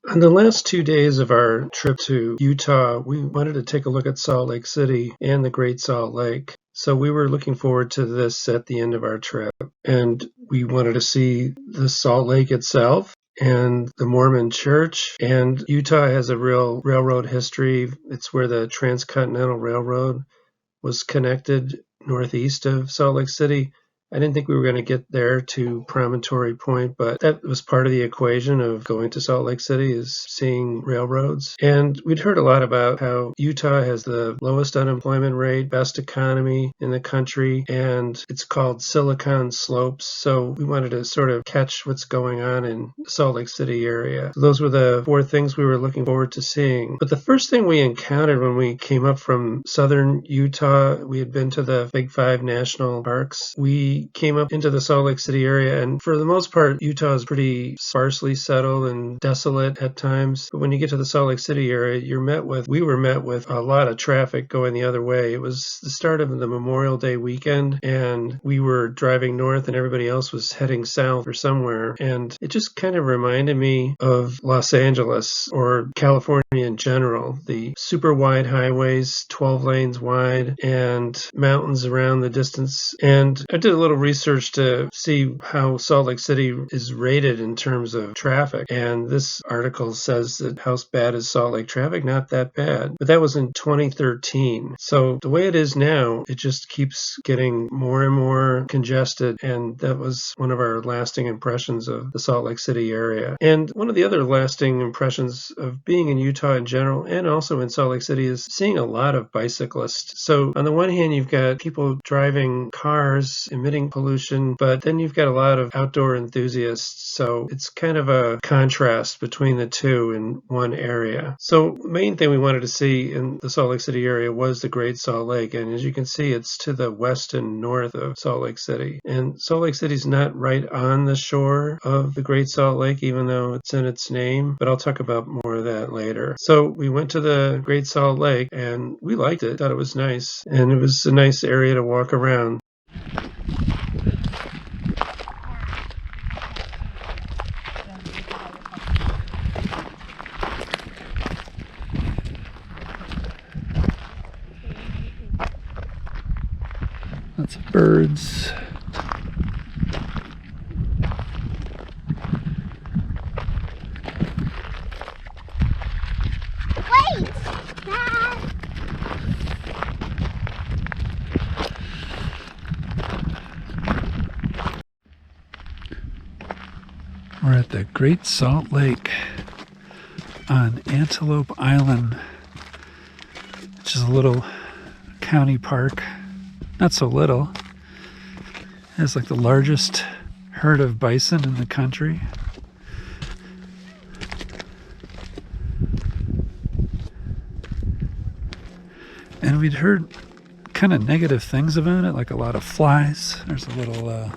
On the last 2 days of our trip to Utah, we wanted to take a look at Salt Lake City and the Great Salt Lake. So we were looking forward to this at the end of our trip. And we wanted to see the Salt Lake itself and the Mormon Church. And Utah has a real railroad history. It's where the Transcontinental Railroad was connected northeast of Salt Lake City. I didn't think we were going to get there to Promontory Point, but that was part of the equation of going to Salt Lake City is seeing railroads. And we'd heard a lot about how Utah has the lowest unemployment rate, best economy in the country, and it's called Silicon Slopes. So we wanted to sort of catch what's going on in the Salt Lake City area. So those were the 4 things we were looking forward to seeing. But the first thing we encountered when we came up from southern Utah, we had been to the Big 5 national parks. We came up into the Salt Lake City area, and for the most part, Utah is pretty sparsely settled and desolate at times. But when you get to the Salt Lake City area, we were met with a lot of traffic going the other way. It was the start of the Memorial Day weekend, and we were driving north, and everybody else was heading south or somewhere. And it just kind of reminded me of Los Angeles or California in general. The super wide highways, 12 lanes wide, and mountains around the distance. And I did a little research to see how Salt Lake City is rated in terms of traffic. And this article says that how bad is Salt Lake traffic? Not that bad. But that was in 2013. So the way it is now, it just keeps getting more and more congested. And that was one of our lasting impressions of the Salt Lake City area. And one of the other lasting impressions of being in Utah in general and also in Salt Lake City is seeing a lot of bicyclists. So on the one hand, you've got people driving cars, emitting pollution, but then you've got a lot of outdoor enthusiasts. So it's kind of a contrast between the two in one area. So the main thing we wanted to see in the Salt Lake City area was the Great Salt Lake. And as you can see, it's to the west and north of Salt Lake City. And Salt Lake City's not right on the shore of the Great Salt Lake, even though it's in its name, but I'll talk about more of that later. So we went to the Great Salt Lake and we liked it, thought it was nice, and it was a nice area to walk around. Lots of birds. Wait! Dad! We're at the Great Salt Lake on Antelope Island, which is a little county park. Not so little. It has like the largest herd of bison in the country. And we'd heard kind of negative things about it, like a lot of flies. There's a little, I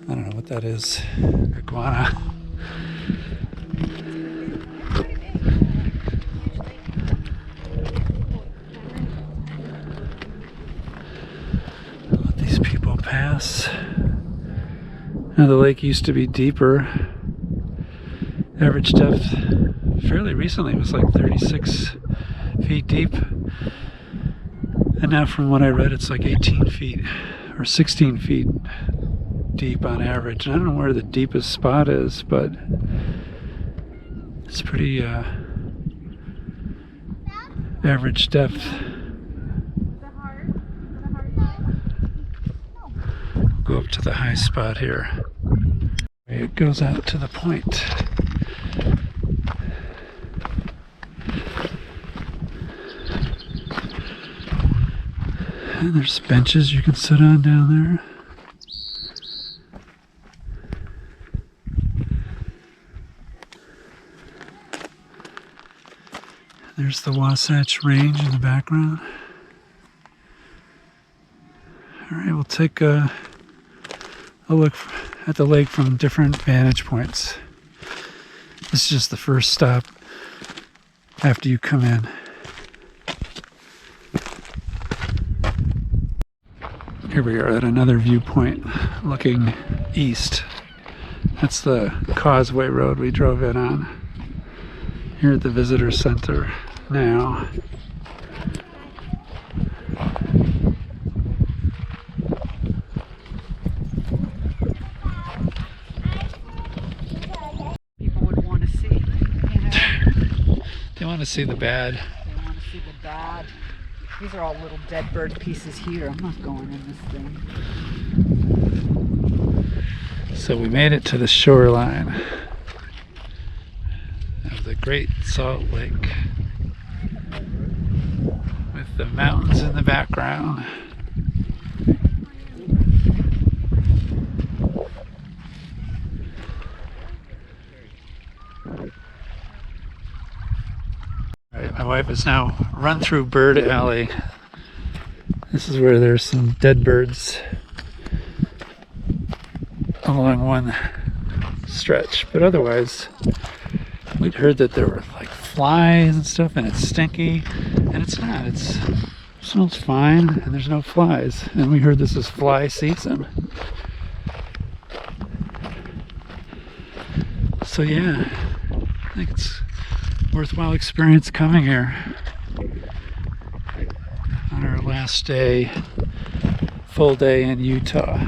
don't know what that is, iguana. Let these people pass. Now the lake used to be deeper. Average depth fairly recently was like 36 feet deep. And now from what I read, it's like 18 feet or 16 feet deep on average. And I don't know where the deepest spot is, but it's pretty average depth. Go up to the high spot here. It goes out to the point. And there's benches you can sit on down there. There's the Wasatch Range in the background. All right, we'll take a look at the lake from different vantage points. This is just the first stop after you come in. Here we are at another viewpoint looking east That's the Causeway Road we drove in on. Here at the visitor center now. People would want to see, you know. They want to see the bad. They want to see the bad. These are all little dead bird pieces here. I'm not going in this thing. So we made it to the shoreline of the Great Salt Lake with the mountains in the background. All right, my wife has now run through Bird Alley. This is where there's some dead birds along one stretch, but otherwise we'd heard that there were like flies and stuff, and it's stinky, and it's not. It smells fine, and there's no flies, and we heard this is fly season. So yeah, I think it's worthwhile experience coming here on our last day, full day in Utah.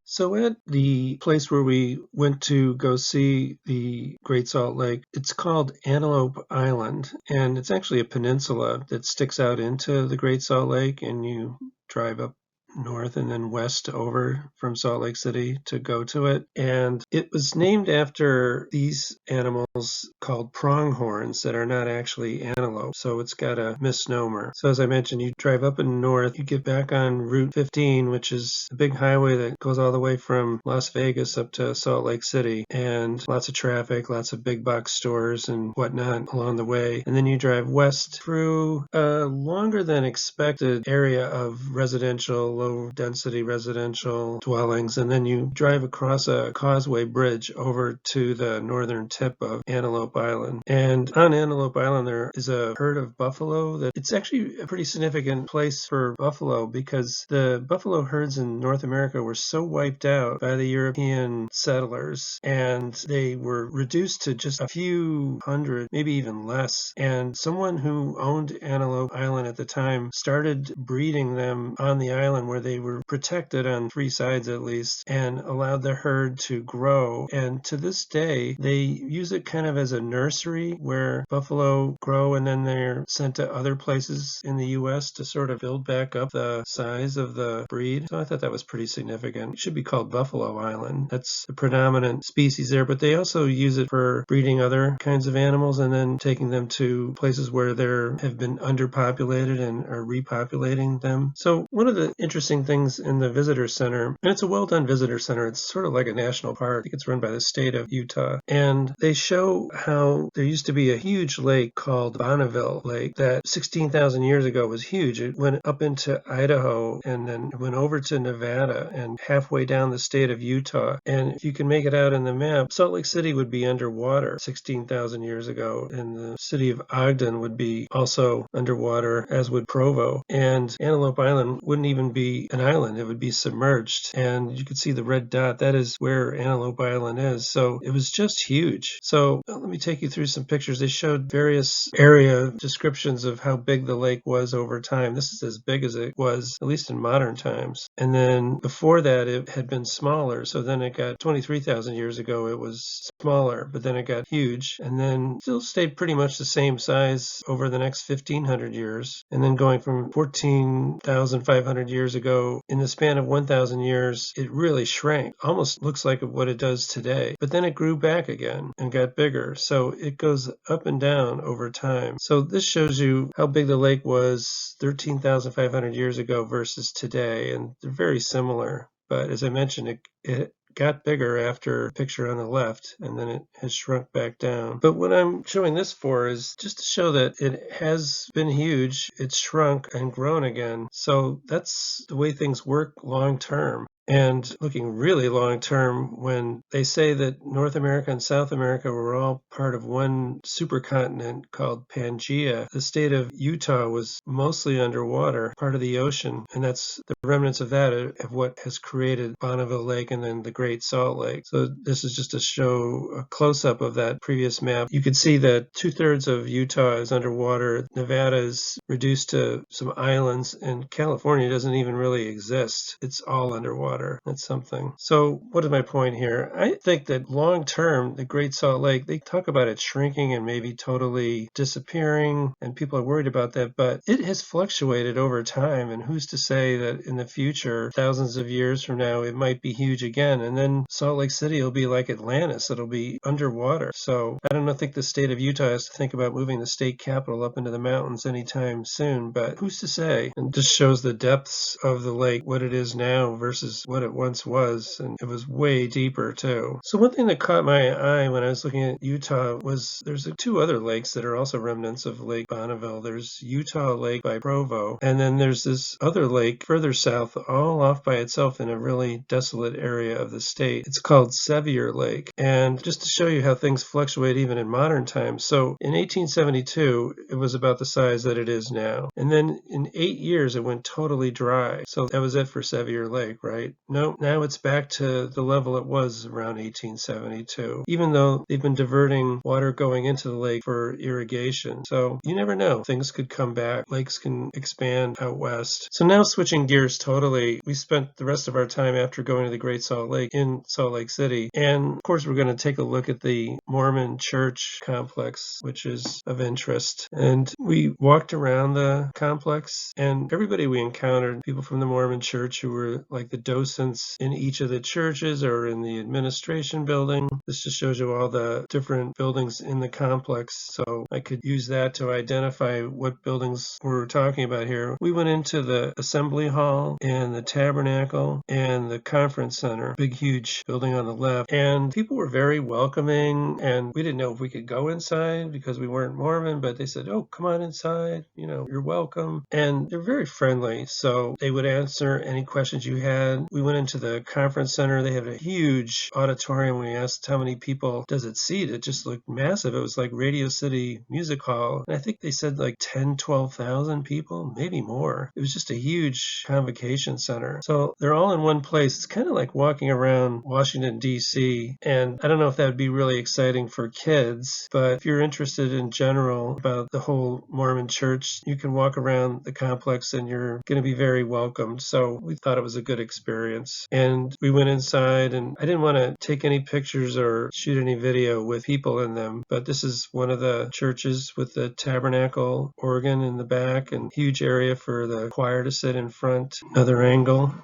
So at the place where we went to go see the Great Salt Lake, it's called Antelope Island, and it's actually a peninsula that sticks out into the Great Salt Lake, and you drive up north and then west over from Salt Lake City to go to it. And it was named after these animals called pronghorns that are not actually antelope. So it's got a misnomer. So as I mentioned, you drive up and north, you get back on Route 15, which is a big highway that goes all the way from Las Vegas up to Salt Lake City, and lots of traffic, lots of big box stores and whatnot along the way. And then you drive west through a longer than expected area of residential, low density residential dwellings, and then you drive across a causeway bridge over to the northern tip of Antelope Island. And on Antelope Island there is a herd of buffalo that it's actually a pretty significant place for buffalo, because the buffalo herds in North America were so wiped out by the European settlers, and they were reduced to just a few hundred, maybe even less. And someone who owned Antelope Island at the time started breeding them on the island, where they were protected on three sides at least, and allowed the herd to grow. And to this day, they use it kind of as a nursery where buffalo grow, and then they're sent to other places in the U.S. to sort of build back up the size of the breed. So I thought that was pretty significant. It should be called Buffalo Island. That's the predominant species there, but they also use it for breeding other kinds of animals and then taking them to places where there have been underpopulated and are repopulating them. So one of the interesting things in the visitor center, and it's a well-done visitor center, it's sort of like a national park. I think it's run by the state of Utah, and they show how there used to be a huge lake called Bonneville Lake that 16,000 years ago was huge. It went up into Idaho and then went over to Nevada and halfway down the state of Utah. And if you can make it out in the map, Salt Lake City would be underwater 16,000 years ago, and the city of Ogden would be also underwater, as would Provo. And Antelope Island wouldn't even be an island, it would be submerged. And you could see the red dot, that is where Antelope Island is. So it was just huge. So let me take you through some pictures. They showed various area descriptions of how big the lake was over time. This is as big as it was, at least in modern times. And then before that, it had been smaller. So then it got 23,000 years ago, it was smaller, but then it got huge, and then still stayed pretty much the same size over the next 1,500 years. And then going from 14,500 years ago, in the span of 1,000 years, it really shrank. Almost looks like what it does today. But then it grew back again and got bigger. So it goes up and down over time. So this shows you how big the lake was 13,500 years ago versus today. And they're very similar. But as I mentioned, it got bigger after the picture on the left, and then it has shrunk back down. But what I'm showing this for is just to show that it has been huge, it's shrunk and grown again. So that's the way things work long term. And looking really long term, when they say that North America and South America were all part of one supercontinent called Pangaea, the state of Utah was mostly underwater, part of the ocean, and that's the remnants of that of what has created Bonneville Lake and then the Great Salt Lake. So this is just to show a close-up of that previous map. You can see that 2/3 of Utah is underwater. Nevada is reduced to some islands, and California doesn't even really exist. It's all underwater. That's something. So what is my point here? I think that long term, the Great Salt Lake, they talk about it shrinking and maybe totally disappearing, and people are worried about that, but it has fluctuated over time, and who's to say that in the future, thousands of years from now, it might be huge again, and then Salt Lake City will be like Atlantis. It'll be underwater. So I don't think the state of Utah has to think about moving the state capital up into the mountains anytime soon, but who's to say? And just shows the depths of the lake, what it is now versus what it once was, and it was way deeper too. So one thing that caught my eye when I was looking at Utah was there's 2 other lakes that are also remnants of Lake Bonneville. There's Utah Lake by Provo, and then there's this other lake further south, all off by itself in a really desolate area of the state. It's called Sevier Lake. And just to show you how things fluctuate even in modern times, so in 1872 it was about the size that it is now, and then in 8 years it went totally dry. So that was it for Sevier Lake, right? No, now it's back to the level it was around 1872, even though they've been diverting water going into the lake for irrigation. So you never know. Things could come back. Lakes can expand out west. So now switching gears totally, we spent the rest of our time after going to the Great Salt Lake in Salt Lake City. And of course, we're going to take a look at the Mormon church complex, which is of interest. And we walked around the complex, and everybody we encountered, people from the Mormon church who were like the docents in each of the churches or in the administration building. This just shows you all the different buildings in the complex, so I could use that to identify what buildings we're talking about here. We went into the assembly hall and the tabernacle and the conference center, big huge building on the left, and people were very welcoming, and we didn't know if we could go inside because we weren't Mormon, but they said, oh, come on inside, you're welcome, and they're very friendly, so they would answer any questions you had. We went into the conference center. They have a huge auditorium. We asked how many people does it seat. It just looked massive. It was like Radio City Music Hall. And I think they said like 10, 12,000 people, maybe more. It was just a huge convocation center. So they're all in one place. It's kind of like walking around Washington, D.C. And I don't know if that would be really exciting for kids, but if you're interested in general about the whole Mormon church, you can walk around the complex and you're going to be very welcomed. So we thought it was a good experience. And we went inside, and I didn't want to take any pictures or shoot any video with people in them, but this is one of the churches with the tabernacle organ in the back and huge area for the choir to sit in front. Another angle.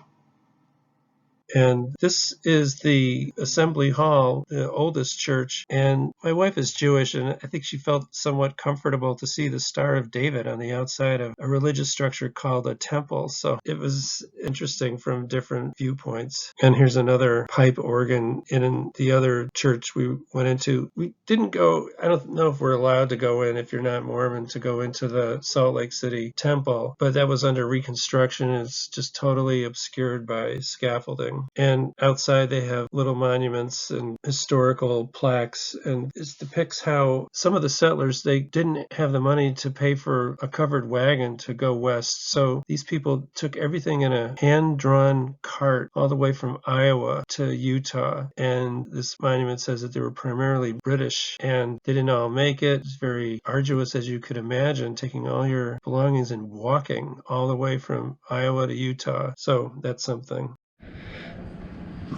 And this is the Assembly Hall, the oldest church. And my wife is Jewish, and I think she felt somewhat comfortable to see the Star of David on the outside of a religious structure called a temple. So it was interesting from different viewpoints. And here's another pipe organ in the other church we went into. We didn't go, I don't know if we're allowed to go in, if you're not Mormon, to go into the Salt Lake City temple, but that was under reconstruction. It's just totally obscured by scaffolding. And outside they have little monuments and historical plaques, and it depicts how some of the settlers, they didn't have the money to pay for a covered wagon to go west, so these people took everything in a hand-drawn cart all the way from Iowa to Utah. And this monument says that they were primarily British, and they didn't all make it. It's very arduous, as you could imagine, taking all your belongings and walking all the way from Iowa to Utah. So that's something.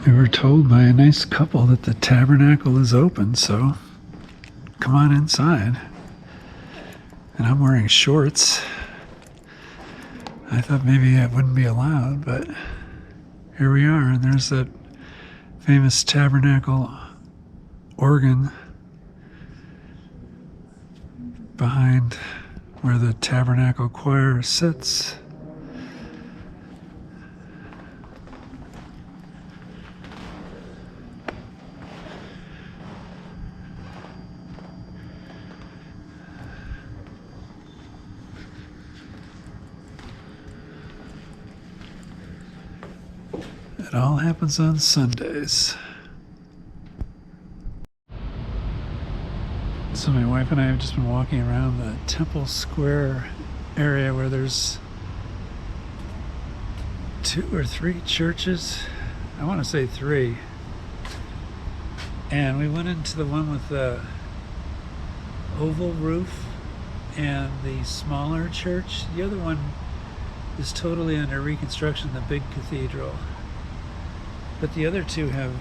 We were told by a nice couple that the tabernacle is open, so come on inside. And I'm wearing shorts. I thought maybe it wouldn't be allowed, but here we are, and there's that famous tabernacle organ behind where the tabernacle choir sits. It all happens on Sundays. So my wife and I have just been walking around the Temple Square area where there's 2 or 3 churches. I want to say 3. And we went into the one with the oval roof and the smaller church. The other one is totally under reconstruction, the big cathedral. But the other 2 have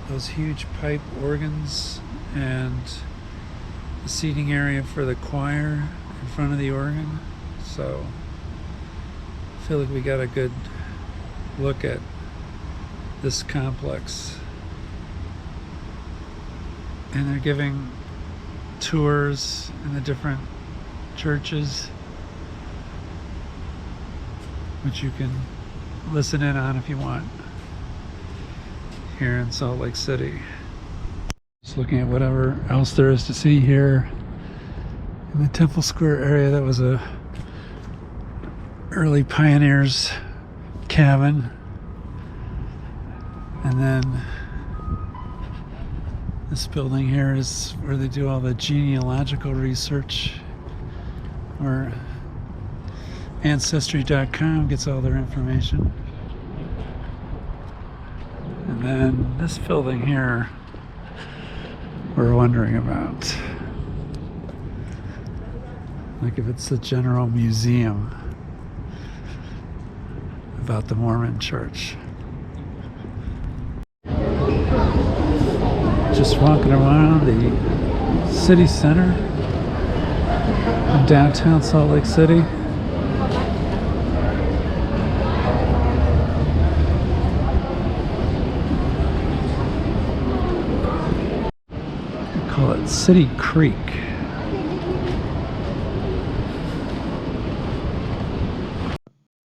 those huge pipe organs and the seating area for the choir in front of the organ. So I feel like we got a good look at this complex. And they're giving tours in the different churches, which you can listen in on if you want, here in Salt Lake City. Just looking at whatever else there is to see here in the Temple Square area. That was a early pioneers cabin. And then this building here is where they do all the genealogical research, where Ancestry.com gets all their information. And then this building here we're wondering about. Like if it's the general museum about the Mormon Church. Just walking around the city center in downtown Salt Lake City. They call it City Creek.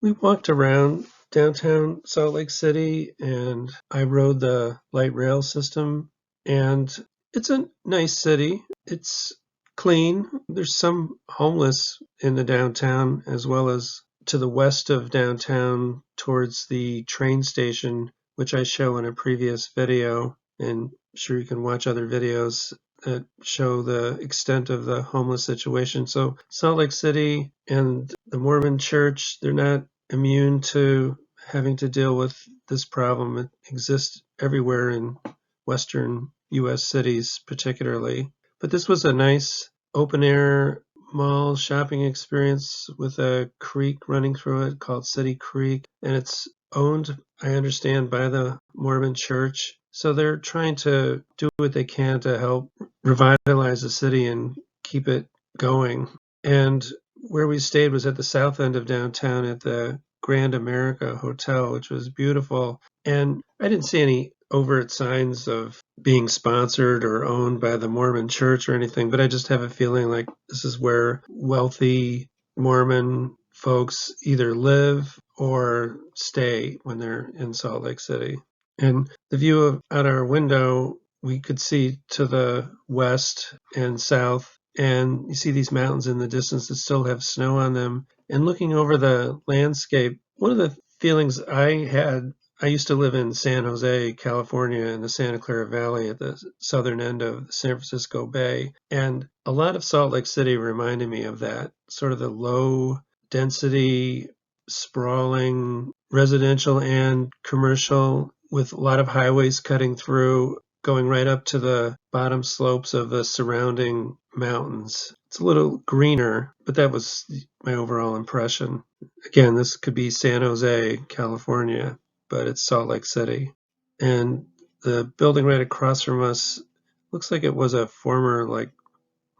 We walked around downtown Salt Lake City and I rode the light rail system, and it's a nice city. It's clean. There's some homeless in the downtown, as well as to the west of downtown towards the train station, which I show in a previous video, and I'm sure you can watch other videos that show the extent of the homeless situation. So Salt Lake City and the Mormon Church, they're not immune to having to deal with this problem. It exists everywhere in Western U.S. cities particularly. But this was a nice open-air mall shopping experience with a creek running through it called City Creek. And it's owned, I understand, by the Mormon Church. So they're trying to do what they can to help revitalize the city and keep it going. And where we stayed was at the south end of downtown at the Grand America Hotel, which was beautiful. And I didn't see any overt signs of being sponsored or owned by the Mormon Church or anything, but I just have a feeling like this is where wealthy Mormon folks either live or stay when they're in Salt Lake City. And the view out our window, we could see to the west and south, and you see these mountains in the distance that still have snow on them. And looking over the landscape, one of the feelings I had, I used to live in San Jose, California, in the Santa Clara Valley at the southern end of the San Francisco Bay. And a lot of Salt Lake City reminded me of that, sort of the low density, sprawling residential and commercial, with a lot of highways cutting through, going right up to the bottom slopes of the surrounding mountains. It's a little greener, but that was my overall impression. Again, this could be San Jose, California, but it's Salt Lake City. And the building right across from us looks like it was a former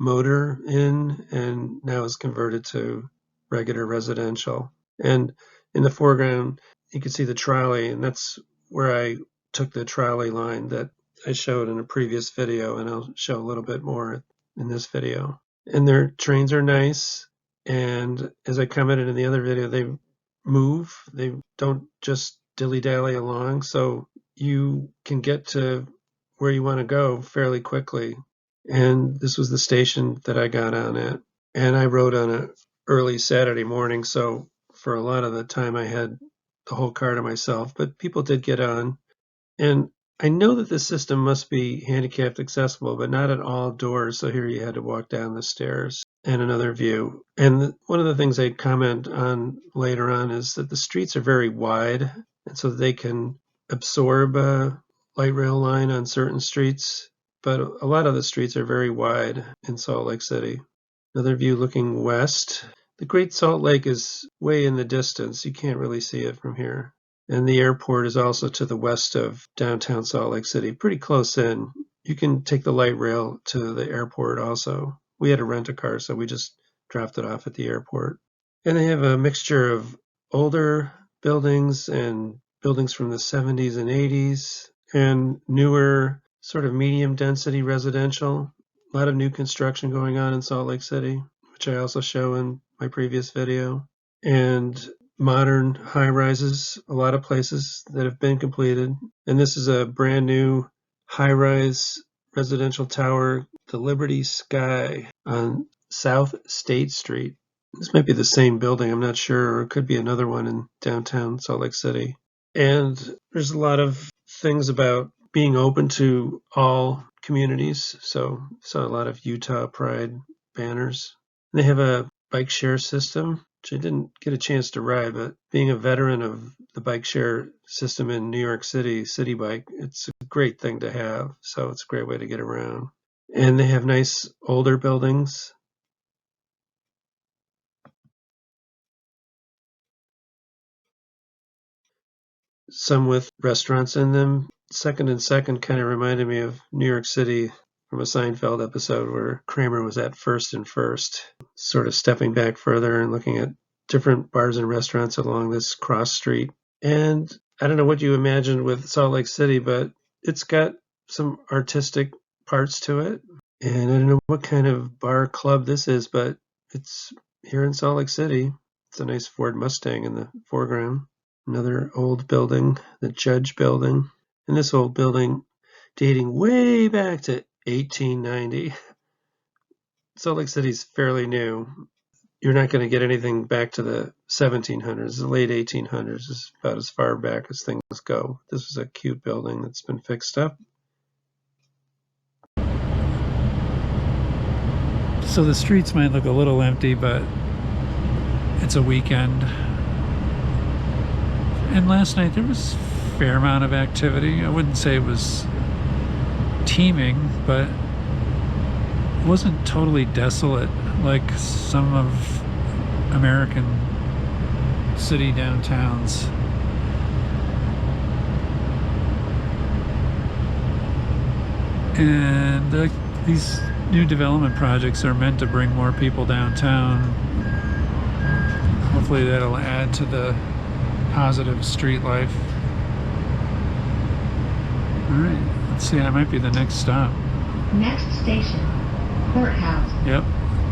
motor inn and now is converted to regular residential. And in the foreground, you can see the trolley, and that's where I took the trolley line that I showed in a previous video, and I'll show a little bit more in this video. And their trains are nice, and as I commented in the other video, they move. They don't just dilly-dally along, so you can get to where you want to go fairly quickly. And this was the station that I got on at, and I rode on an early Saturday morning, so for a lot of the time I had the whole car to myself, but people did get on. And I know that the system must be handicapped accessible, but not at all doors. So here you had to walk down the stairs. And another view. And one of the things I comment on later on is that the streets are very wide, and so they can absorb a light rail line on certain streets, but a lot of the streets are very wide in Salt Lake City. Another view looking west. The Great Salt Lake is way in the distance. You can't really see it from here. And the airport is also to the west of downtown Salt Lake City, pretty close in. You can take the light rail to the airport also. We had to rent a car, so we just dropped it off at the airport. And they have a mixture of older buildings and buildings from the 70s and 80s and newer sort of medium density residential. A lot of new construction going on in Salt Lake City, which I also show in my previous video. And modern high rises, a lot of places that have been completed. And this is a brand new high rise residential tower, the Liberty Sky on South State Street. This might be the same building, I'm not sure, or it could be another one in downtown Salt Lake City. And there's a lot of things about being open to all communities. So saw a lot of Utah Pride banners. They have a bike share system, which I didn't get a chance to ride, but being a veteran of the bike share system in New York City, City Bike, it's a great thing to have. So it's a great way to get around. And they have nice older buildings. Some with restaurants in them. Second and Second kind of reminded me of New York City from a Seinfeld episode where Kramer was at First and First, sort of stepping back further and looking at different bars and restaurants along this cross street. And I don't know what you imagined with Salt Lake City, but it's got some artistic parts to it. And I don't know what kind of bar club this is, but it's here in Salt Lake City. It's a nice Ford Mustang in the foreground. Another old building, the Judge Building. And this old building dating way back to 1890. Salt Lake City's fairly new. You're not going to get anything back to the 1700s. The late 1800s is about as far back as things go. This was a cute building that's been fixed up. So the streets might look a little empty, but it's a weekend. And last night there was a fair amount of activity. I wouldn't say it was teeming, but it wasn't totally desolate like some of American city downtowns. And these new development projects are meant to bring more people downtown. Hopefully that'll add to the positive street life. All right, let's see, that might be the next stop. Next station, Courthouse. Yep.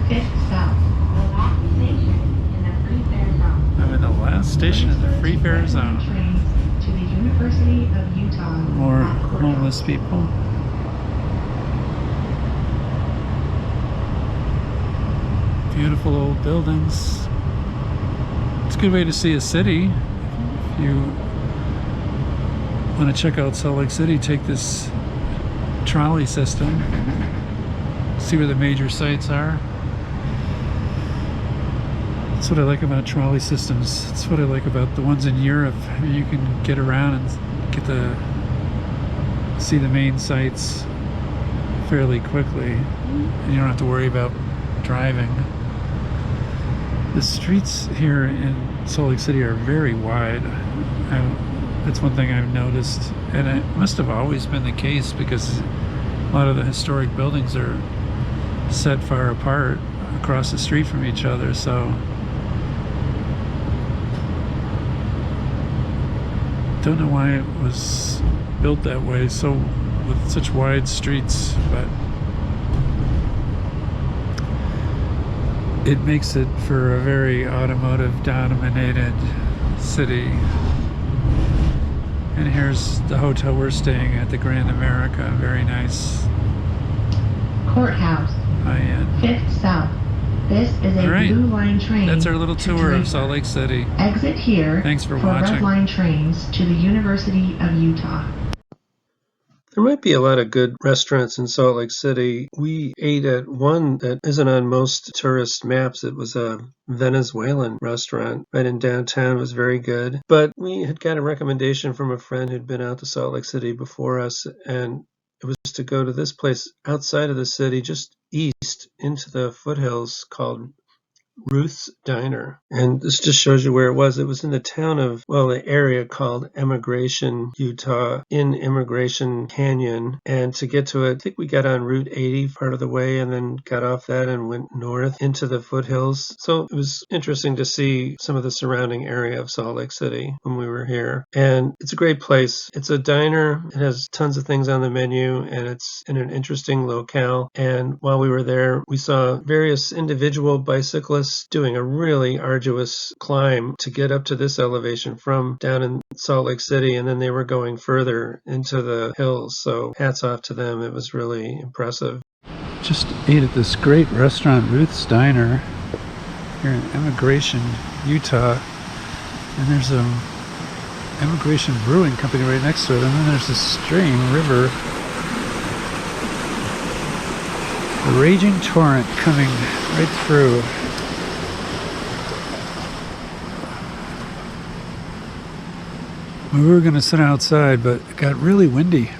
5th South. The last station in the free fare zone. I'm in the last station in the free fare zone. Trains to the University of Utah. More at Courthouse. homeless people. Beautiful old buildings. It's a good way to see a city. If you want to check out Salt Lake City, take this trolley system. See where the major sites are. That's what I like about trolley systems. That's what I like about the ones in Europe. You can get around and get see the main sites fairly quickly, and you don't have to worry about driving. The streets here in Salt Lake City are very wide. That's one thing I've noticed, and it must have always been the case because a lot of the historic buildings are set far apart across the street from each other, so don't know why it was built that way, so with such wide streets, but it makes it for a very automotive dominated city. And here's the hotel we're staying at, the Grand America. Very nice. Courthouse. High end. 5th South. This is a All right. Blue Line train. That's our little to tour of Draper. Salt Lake City. Exit here Thanks for for watching. Red Line trains to the University of Utah. There might be a lot of good restaurants in Salt Lake City. We ate at one that isn't on most tourist maps. It was a Venezuelan restaurant right in downtown. It was very good. But we had got a recommendation from a friend who'd been out to Salt Lake City before us, and it was to go to this place outside of the city, just east into the foothills called Ruth's Diner. And this just shows you where it was. It was in the town of, well, the area called Emigration, Utah, in Emigration Canyon. And to get to it, I think we got on Route 80 part of the way and then got off that and went north into the foothills. So it was interesting to see some of the surrounding area of Salt Lake City when we were here. And it's a great place. It's a diner. It has tons of things on the menu and it's in an interesting locale. And while we were there, we saw various individual bicyclists doing a really arduous climb to get up to this elevation from down in Salt Lake City, and then they were going further into the hills. So hats off to them. It was really impressive. Just ate at this great restaurant, Ruth's Diner, here in Emigration, Utah. And there's a Emigration Brewing Company right next to it, and then there's a stream, river, a raging torrent coming right through. We were going to sit outside, but it got really windy,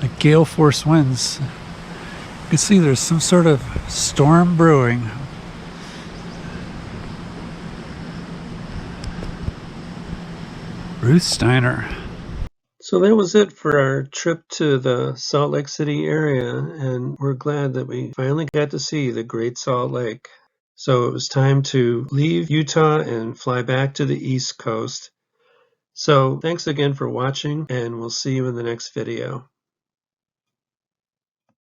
like gale force winds. You can see there's some sort of storm brewing. Ruth Steiner. So that was it for our trip to the Salt Lake City area, and we're glad that we finally got to see the Great Salt Lake. So it was time to leave Utah and fly back to the East Coast. So thanks again for watching, and we'll see you in the next video.